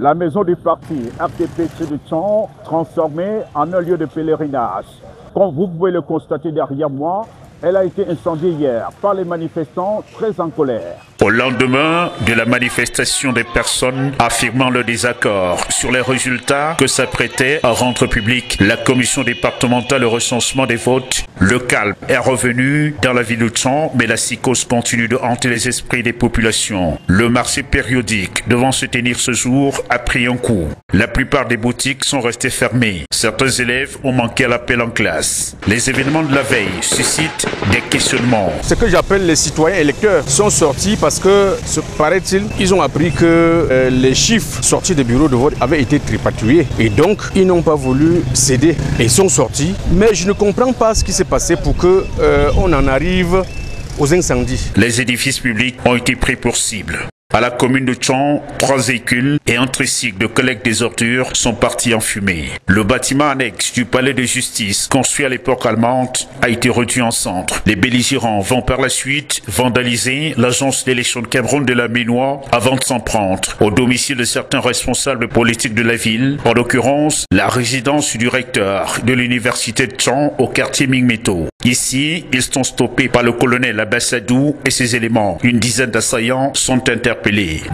La maison du parti RDPC de Tchon, transformée en un lieu de pèlerinage. Comme vous pouvez le constater derrière moi, elle a été incendiée hier par les manifestants très en colère. Au lendemain de la manifestation des personnes affirmant le désaccord sur les résultats que s'apprêtait à rendre public la commission départementale au recensement des votes, le calme est revenu dans la ville de Tchon, mais la psychose continue de hanter les esprits des populations. Le marché périodique devant se tenir ce jour a pris un coup. La plupart des boutiques sont restées fermées. Certains élèves ont manqué à l'appel en classe. Les événements de la veille suscitent des questionnements. Ce que j'appelle les citoyens électeurs sont sortis parce que, paraît-il, ils ont appris que les chiffres sortis des bureaux de vote avaient été tripatouillés. Et donc, ils n'ont pas voulu céder. Et ils sont sortis. Mais je ne comprends pas ce qui s'est passé pour qu'on en arrive aux incendies. Les édifices publics ont été pris pour cible. À la commune de Tchon, 3 véhicules et un tricycle de collecte des ordures sont partis en fumée. Le bâtiment annexe du palais de justice, construit à l'époque allemande, a été réduit en cendres. Les belligérants vont par la suite vandaliser l'agence d'élection de Cameroun de la Ménois avant de s'en prendre au domicile de certains responsables politiques de la ville, en l'occurrence la résidence du recteur de l'université de Tchon au quartier Mingmeto. Ici, ils sont stoppés par le colonel Abassadou et ses éléments. Une dizaine d'assaillants sont interpellés.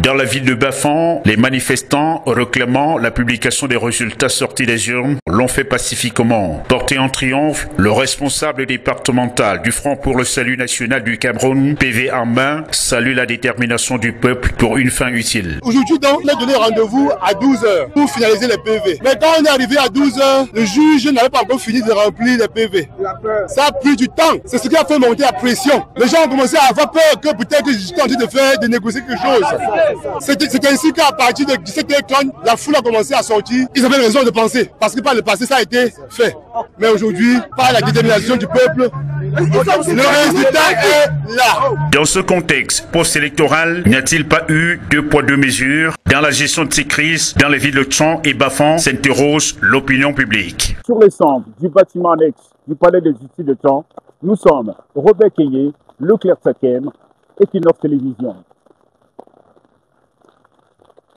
Dans la ville de Bafan, les manifestants réclamant la publication des résultats sortis des urnes l'ont fait pacifiquement. Porté en triomphe, le responsable départemental du Front pour le Salut National du Cameroun, PV en main, salue la détermination du peuple pour une fin utile. Aujourd'hui, donc, on a donné rendez-vous à 12h pour finaliser les PV. Mais quand on est arrivé à 12h, le juge n'avait pas encore fini de remplir les PV. Ça a pris du temps. C'est ce qui a fait monter la pression. Les gens ont commencé à avoir peur que peut-être j'étais en train de négocier quelque chose. C'est ainsi qu'à partir de 17h30, la foule a commencé à sortir. Ils avaient raison de penser, parce que par le passé, ça a été fait. Mais aujourd'hui, par la détermination du peuple, le résultat est là. Dans ce contexte post-électoral, n'y a-t-il pas eu 2 poids 2 mesures dans la gestion de ces crises dans les villes de Tchon et Bafan, s'interroge l'opinion publique. Sur les cendres du bâtiment annexe du palais de justice de Tchon, nous sommes Robert Keye, Leclerc Sakem, Equinox Télévision.